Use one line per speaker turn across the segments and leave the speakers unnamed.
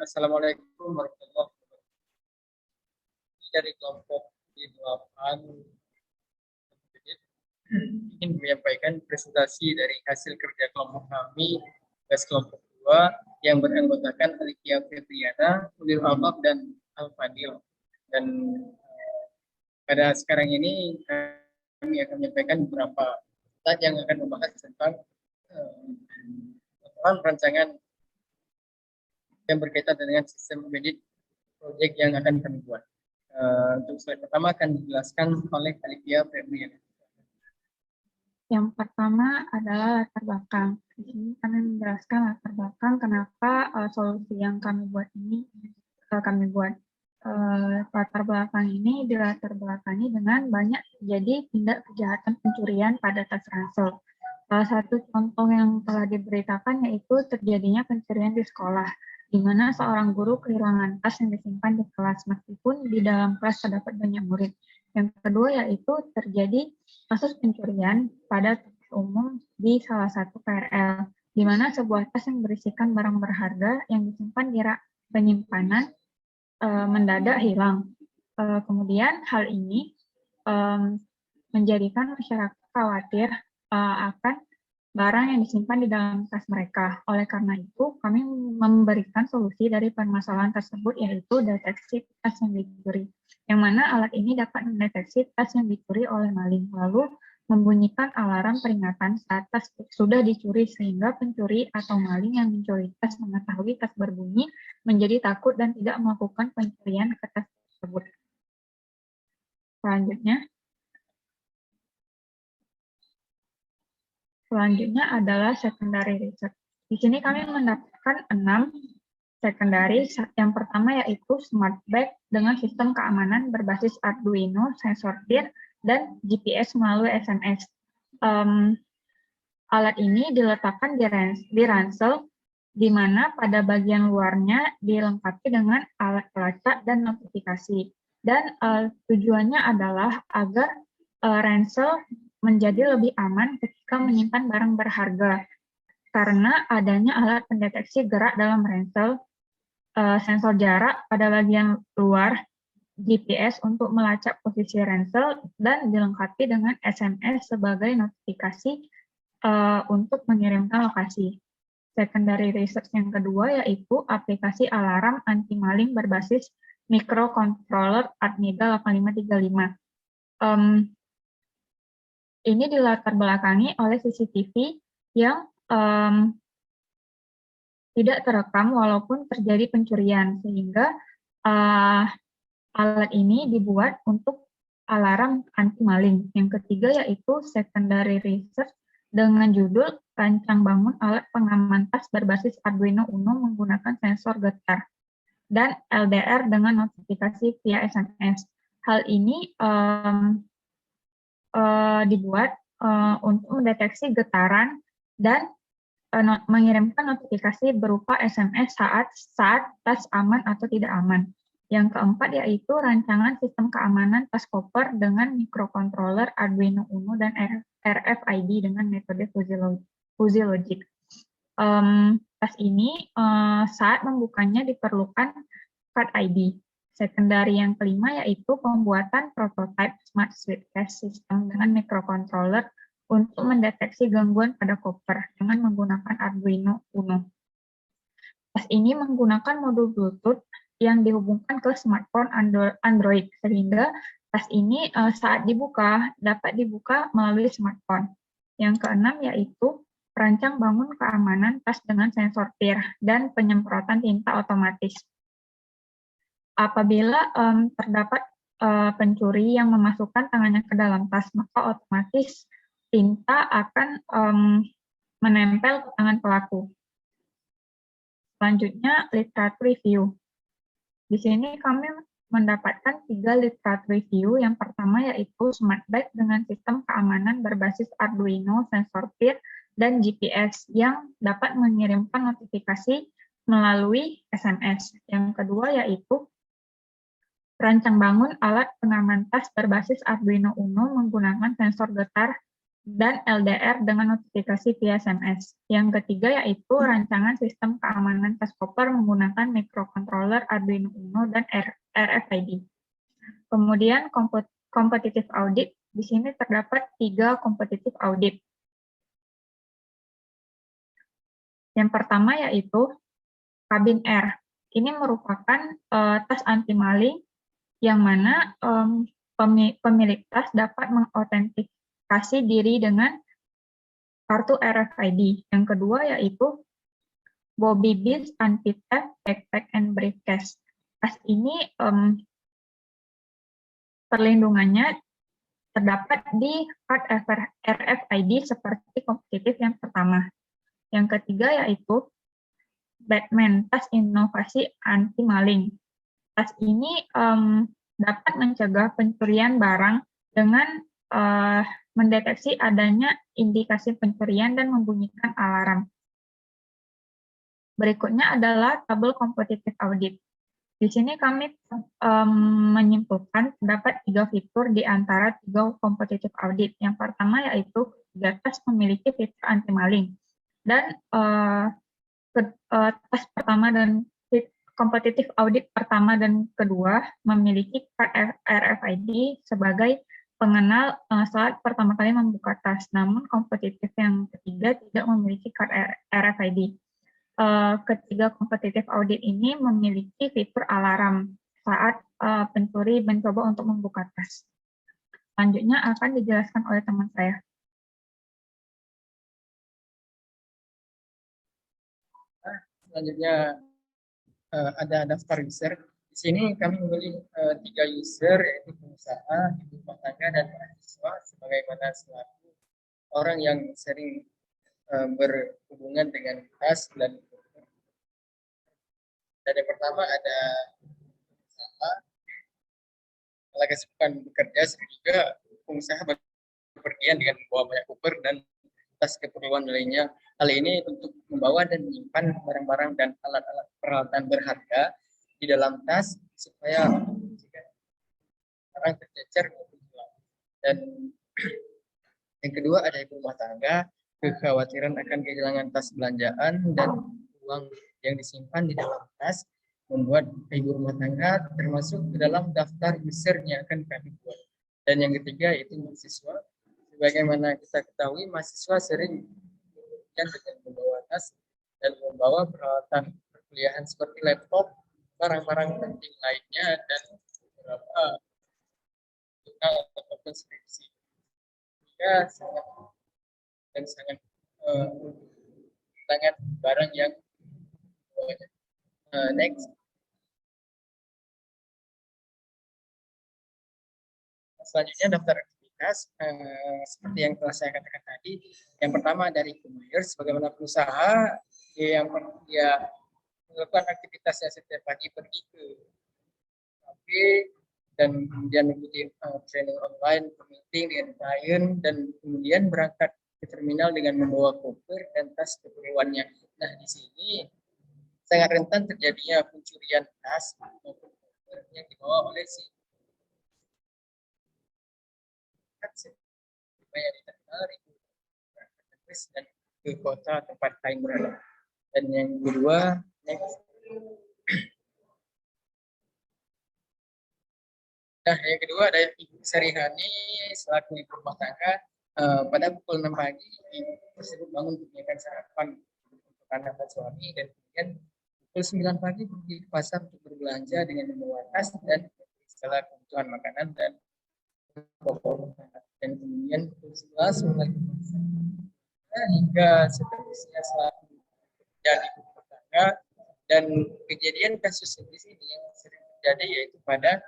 Assalamualaikum warahmatullahi wabarakatuh. Dari kelompok di 8 ingin menyampaikan presentasi dari hasil kerja kelompok kami, tugas kelompok 2 yang beranggotakan Alikia Febriana, Ulil Albab, dan Al-Fadil. Dan pada sekarang ini kami akan menyampaikan beberapa slide yang akan membahas tentang rancangan yang berkaitan dengan sistem embedded project yang akan kami buat. Untuk slide pertama akan dijelaskan oleh Alikia Febriana.
Yang pertama adalah latar belakang. Di sini kami menjelaskan latar belakang kenapa solusi yang kami buat ini latar belakang ini dilatar belakangi dengan banyak terjadi tindak kejahatan pencurian pada tas ransel. Salah satu contoh yang telah diberitakan yaitu terjadinya pencurian di sekolah, di mana seorang guru kehilangan tas yang disimpan di kelas meskipun di dalam kelas terdapat banyak murid. Yang kedua yaitu terjadi kasus pencurian pada tas umum di salah satu KRL, di mana sebuah tas yang berisikan barang berharga yang disimpan di rak penyimpanan mendadak hilang. Kemudian hal ini menjadikan masyarakat khawatir akan barang yang disimpan di dalam tas mereka. Oleh karena itu, kami memberikan solusi dari permasalahan tersebut, yaitu deteksi tas yang dicuri, yang mana alat ini dapat mendeteksi tas yang dicuri oleh maling, lalu membunyikan alarm peringatan saat tas sudah dicuri, sehingga pencuri atau maling yang mencuri tas mengetahui tas berbunyi, menjadi takut dan tidak melakukan pencurian ke tas tersebut. Selanjutnya adalah secondary research. Di sini kami mendapatkan 6 secondary. Yang pertama yaitu smart bag dengan sistem keamanan berbasis Arduino, sensor peer, dan GPS melalui SMS. Alat ini diletakkan di ransel, di mana pada bagian luarnya dilengkapi dengan alat pelacak dan notifikasi. Dan tujuannya adalah agar ransel menjadi lebih aman ketika menyimpan barang berharga, karena adanya alat pendeteksi gerak dalam ransel, sensor jarak pada bagian luar, GPS untuk melacak posisi ransel, dan dilengkapi dengan SMS sebagai notifikasi untuk mengirimkan lokasi. Secondary research yang kedua yaitu aplikasi alarm anti maling berbasis microcontroller Atmega 8535. Ini dilatar belakangi oleh CCTV yang tidak terekam walaupun terjadi pencurian, sehingga alat ini dibuat untuk alarm anti maling. Yang ketiga yaitu secondary research dengan judul rancang bangun alat pengaman tas berbasis Arduino Uno menggunakan sensor getar dan LDR dengan notifikasi via SMS. Hal ini dibuat untuk mendeteksi getaran dan mengirimkan notifikasi berupa SMS saat tas aman atau tidak aman. Yang keempat yaitu rancangan sistem keamanan tas koper dengan microcontroller Arduino Uno dan RFID dengan metode fuzzy logic. Tas ini saat membukanya diperlukan card ID. Secondary yang kelima yaitu pembuatan prototipe Smart Switch Test System dengan microcontroller untuk mendeteksi gangguan pada koper dengan menggunakan Arduino Uno. Tas ini menggunakan modul Bluetooth yang dihubungkan ke smartphone Android, sehingga tas ini saat dibuka dapat dibuka melalui smartphone. Yang keenam yaitu perancang bangun keamanan tas dengan sensor peer dan penyemprotan tinta otomatis. Apabila terdapat pencuri yang memasukkan tangannya ke dalam tas, maka otomatis tinta akan menempel ke tangan pelaku. Selanjutnya, literatur review. Di sini kami mendapatkan 3 literatur review. Yang pertama yaitu smart bag dengan sistem keamanan berbasis Arduino, sensor peer, dan GPS yang dapat mengirimkan notifikasi melalui SMS. Yang kedua yaitu rancang bangun alat pengaman tas berbasis Arduino Uno menggunakan sensor getar dan LDR dengan notifikasi via SMS. Yang ketiga yaitu rancangan sistem keamanan tas koper menggunakan microcontroller Arduino Uno dan RFID. Kemudian competitive audit. Di sini terdapat 3 competitive audit. Yang pertama yaitu Cabin Air. Ini merupakan tas anti maling yang mana pemilik tas dapat mengautentikasi diri dengan kartu RFID. Yang kedua yaitu Bobby Beans Anti-Theft Backpack and Briefcase. Tas ini perlindungannya terdapat di card RFID seperti kompetitif yang pertama. Yang ketiga yaitu Batman, tas inovasi anti maling. Tas ini dapat mencegah pencurian barang dengan mendeteksi adanya indikasi pencurian dan membunyikan alarm. Berikutnya adalah tabel competitive audit. Di sini kami menyimpulkan terdapat 3 fitur di antara 3 competitive audit. Yang pertama yaitu tas memiliki fitur anti maling dan tas pertama dan kompetitif audit pertama dan kedua memiliki card RFID sebagai pengenal saat pertama kali membuka tas. Namun kompetitif yang ketiga tidak memiliki card RFID. Ketiga kompetitif audit ini memiliki fitur alarm saat pencuri mencoba untuk membuka tas. Selanjutnya akan dijelaskan oleh teman saya.
Selanjutnya ada daftar user. Di sini kami memilih 3 user, yaitu pengusaha, ibu rumah tangga, dan mahasiswa, sebagaimana selaku orang yang sering berhubungan dengan tas dan yang pertama ada pengusaha, kalau kesibukan bekerja, sering juga pengusaha bepergian dengan membawa banyak koper dan tas keperluan lainnya. Hal ini untuk membawa dan menyimpan barang-barang dan alat-alat peralatan berharga di dalam tas supaya barang tercecer maupun hilang. Dan yang kedua ada ibu rumah tangga, kekhawatiran akan kehilangan tas belanjaan dan uang yang disimpan di dalam tas membuat ibu rumah tangga termasuk ke dalam daftar user yang akan kami buat. Dan yang ketiga yaitu mahasiswa. Sebagaimana kita ketahui, mahasiswa sering dengan membawa tas dan membawa peralatan perkuliahan seperti laptop, barang-barang penting lainnya, dan beberapa jurnal ataupun skripsi. Jika sangat barang yang next. Selanjutnya daftar aktivitas seperti yang telah saya katakan tadi. Yang pertama dari e-commerce, bagaimana perusahaan yang dia melakukan aktivitasnya setiap pagi pergi ke kafe dan kemudian mengikuti training online, meeting dengan klien, dan kemudian berangkat ke terminal dengan membawa koper dan tas keperluannya. Nah, di sini sangat rentan terjadinya pencurian tas maupun koper yang dibawa oleh si supaya di terminal dan ke kota tempat lain berada. Dan yang kedua, next. Nah, yang kedua ada Ibu Sarihani selaku ibu rumah tangga. Pada pukul 6 pagi, ibu tersebut bangun untuk menyiapkan sarapan untuk anak dan suami, dan kemudian pukul 9 pagi pergi ke pasar untuk berbelanja dengan membawa tas dan segala kebutuhan makanan dan pokok. Dan kemudian pukul 11 mulai ke pasar. Hingga seterusnya selaku jadi ibu rumah tangga. Dan kejadian kasus di sini yang sering terjadi yaitu pada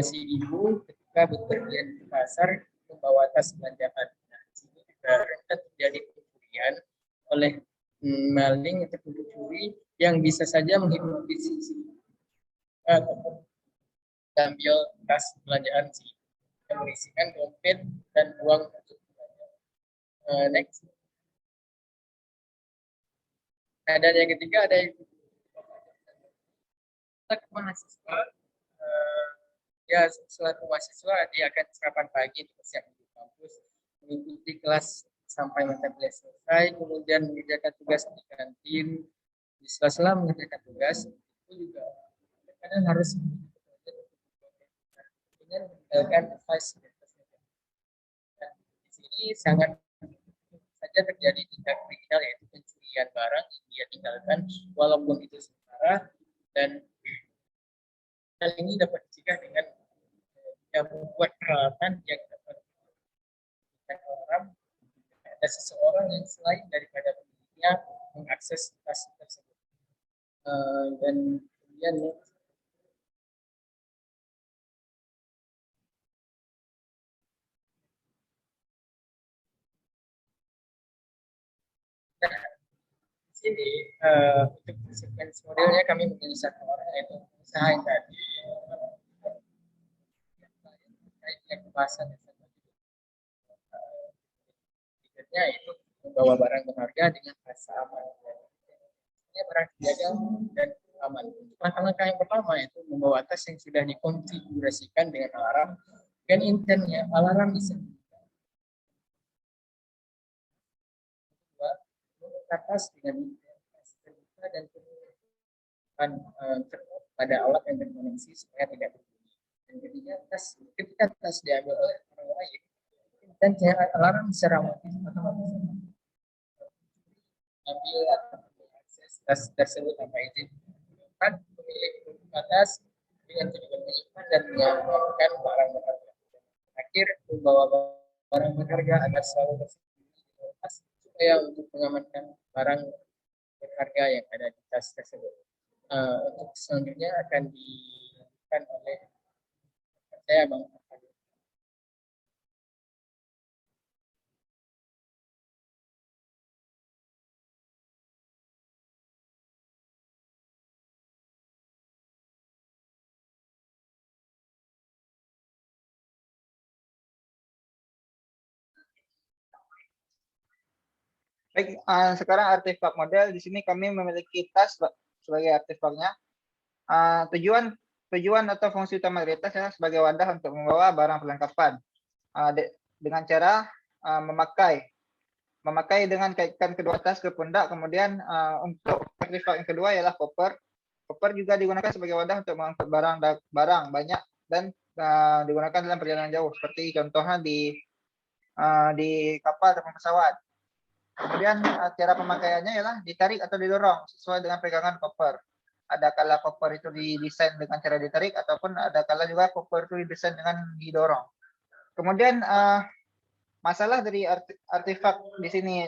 si ibu ketika bepergian ke pasar membawa tas belanjaan. Nah, ini juga rentan terjadi pencurian oleh maling atau pencuri yang bisa saja menghipnotis si atau ambil tas belanjaan si yang berisikan dompet dan uang untuk belanja. Next. Nah, dan yang ketiga ada yang mahasiswa. Ya, selaku mahasiswa dia akan sarapan pagi untuk bersiap di kampus. mengikuti kelas sampai mata kuliah selesai, kemudian mengerjakan tugas di kantin, di sela-sela mengerjakan tugas, itu juga kadang harus meninggalkan device. Dan di sini sangat saja terjadi tindak kriminal yaitu pencurian barang yang dia tinggalkan walaupun itu sementara, dan hal ini dapat dicegah dengan membuat peralatan yang dapat orang, ada seseorang yang selain daripada pemiliknya mengakses tas tersebut. Dan kemudian di sini untuk sequence modelnya kami memilih satu orang yaitu usaha yang tadi terkait dengan pembahasan berikutnya itu membawa barang berharga dengan rasa aman. Ini barang dijaga dan aman. Langkah-langkah yang pertama itu membawa tas yang sudah dikonfigurasikan dengan alarm dan intentnya alarm bisa membuka tas dengan terbuka dan pada alat yang terkoneksi supaya tidak berbunyi. Dan ketika tas diambil oleh orang lain, dan alarm secara otomatis ambil atau mengakses tas tersebut tanpa izin. Kan pemilik atas dengan tujuan menyimpan dan menyelamatkan barang berharga. Akhir membawa barang berharga agar selalu bersembunyi di tas supaya untuk mengamankan barang berharga yang ada di tas tersebut. Untuk selanjutnya akan dilakukan oleh saya Bang.
Baik, sekarang artefak model. Di sini kami memiliki tas sebagai artefaknya. Tujuan atau fungsi utama dari tas ya, sebagai wadah untuk membawa barang perlengkapan dengan cara memakai dengan kaitkan kedua tas ke pundak. Kemudian untuk artefak yang kedua ialah koper. Koper juga digunakan sebagai wadah untuk mengangkut barang banyak dan digunakan dalam perjalanan jauh, seperti contohnya di kapal ataupun pesawat. Kemudian cara pemakaiannya ialah ditarik atau didorong sesuai dengan pegangan koper. Ada kala koper itu didesain dengan cara ditarik, ataupun ada kala juga koper itu didesain dengan didorong. Kemudian masalah dari artefak di sini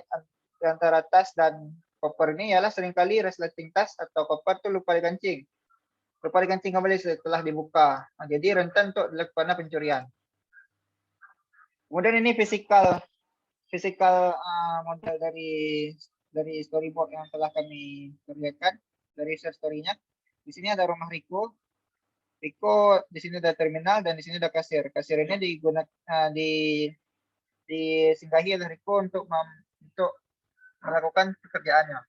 antara tas dan koper ini ialah seringkali resleting tas atau koper itu lupa dikancing kembali setelah dibuka. Jadi rentan untuk dilakukan pencurian. Kemudian ini physical model dari storyboard yang telah kami kerjakan dari user story-nya. Di sini ada rumah Riko. Di sini ada terminal dan di sini ada kasir. Kasir ini disinggahi oleh Riko untuk melakukan pekerjaannya.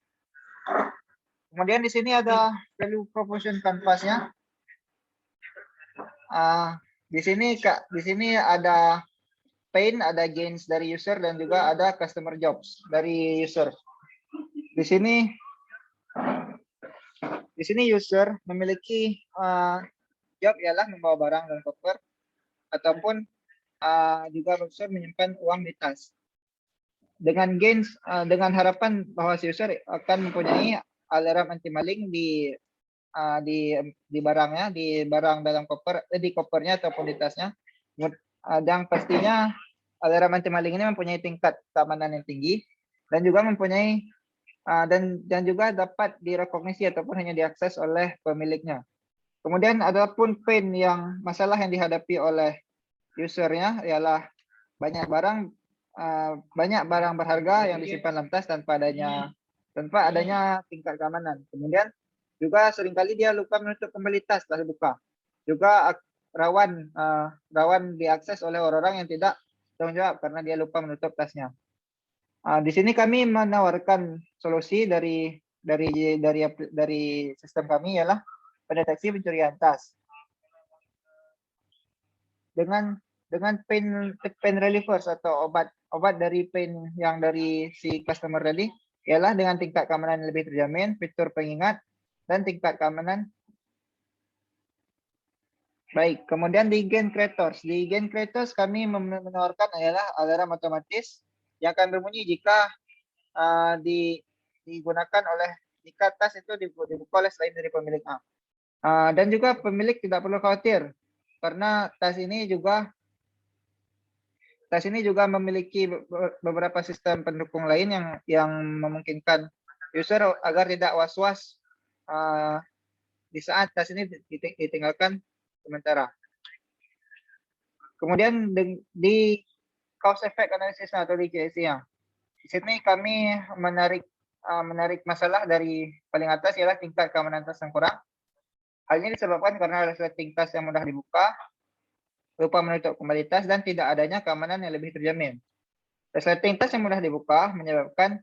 Kemudian di sini ada value proposition canvas-nya. Di sini ada pain, ada gains dari user, dan juga ada customer jobs dari user. Di sini user memiliki job ialah membawa barang dan koper, ataupun juga user menyimpan uang di tas. Dengan gains, dengan harapan bahwa si user akan mempunyai alarm anti maling di barangnya, di barang dalam koper, di kopernya ataupun di tasnya. Dan pastinya alarm anti maling ini mempunyai tingkat keamanan yang tinggi dan juga mempunyai dan juga dapat direkognisi ataupun hanya diakses oleh pemiliknya. Kemudian adapun pain masalah yang dihadapi oleh usernya ialah banyak barang berharga yang disimpan dalam tas tanpa adanya tingkat keamanan. Kemudian juga seringkali dia lupa menutup kembali tas setelah dibuka. Juga rawan diakses oleh orang-orang yang tidak tanggung jawab karena dia lupa menutup tasnya. Di sini kami menawarkan solusi dari sistem kami ialah pendeteksi pencurian tas. Dengan dengan pain relievers atau obat dari pain yang dari si customer tadi ialah dengan tingkat keamanan yang lebih terjamin, fitur pengingat, dan tingkat keamanan baik. Kemudian di Gen Creators. Di Gen Creators kami menawarkan adalah alarm otomatis yang akan berbunyi jika digunakan oleh jika tas itu dibuka oleh selain dari pemilik A. Dan juga pemilik tidak perlu khawatir karena tas ini juga memiliki beberapa sistem pendukung lain yang memungkinkan user agar tidak was-was di saat tas ini ditinggalkan sementara. Kemudian di cause effect analysis atau di CSI-nya. Di sini kami menarik masalah dari paling atas ialah tingkat keamanan tas yang kurang. Hal ini disebabkan karena resleting tas yang mudah dibuka, lupa menutup kembali tas, dan tidak adanya keamanan yang lebih terjamin. Resleting tas yang mudah dibuka menyebabkan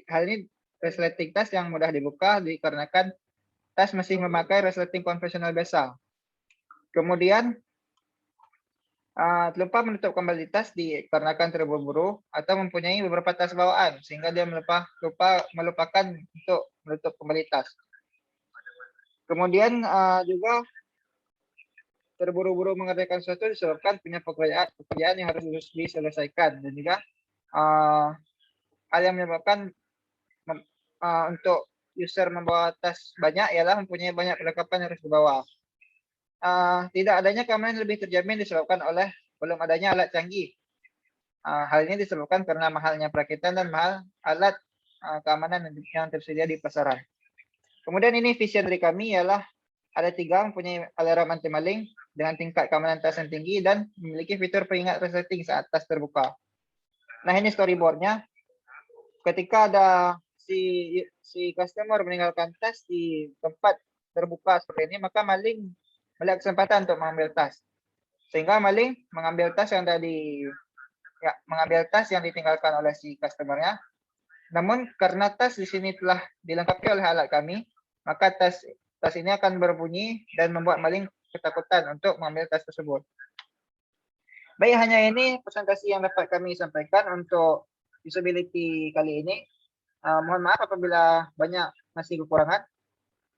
hal ini resleting tas yang mudah dibuka dikarenakan tas masih memakai resleting konvensional biasa. Kemudian lupa menutup kembali tas dikarenakan terburu-buru atau mempunyai beberapa tas bawaan sehingga dia melupakan untuk menutup kembali tas. Kemudian juga terburu-buru mengerjakan sesuatu disebabkan punya pekerjaan yang harus diselesaikan, dan juga hal yang menyebabkan untuk user membawa tas banyak ialah mempunyai banyak perlengkapan yang harus dibawa. Tidak adanya keamanan lebih terjamin disebabkan oleh belum adanya alat canggih. Hal ini disebabkan karena mahalnya perakitan dan mahal alat keamanan yang tersedia di pasaran. Kemudian ini vision dari kami ialah ada 3 mempunyai alarm anti maling dengan tingkat keamanan tas yang tinggi dan memiliki fitur peringat resetting saat tas terbuka. Nah, ini storyboardnya. Ketika ada si customer meninggalkan tas di tempat terbuka seperti ini, maka maling melihat kesempatan untuk mengambil tas. Sehingga maling mengambil tas yang ditinggalkan oleh si customernya. Namun karena tas di sini telah dilengkapi oleh alat kami, maka tas ini akan berbunyi dan membuat maling ketakutan untuk mengambil tas tersebut. Baik, hanya ini presentasi yang dapat kami sampaikan untuk usability kali ini. Mohon maaf apabila banyak masih kekurangan.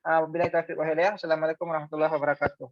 Wabillahi taufiq wal hidayah. Assalamualaikum warahmatullahi wabarakatuh.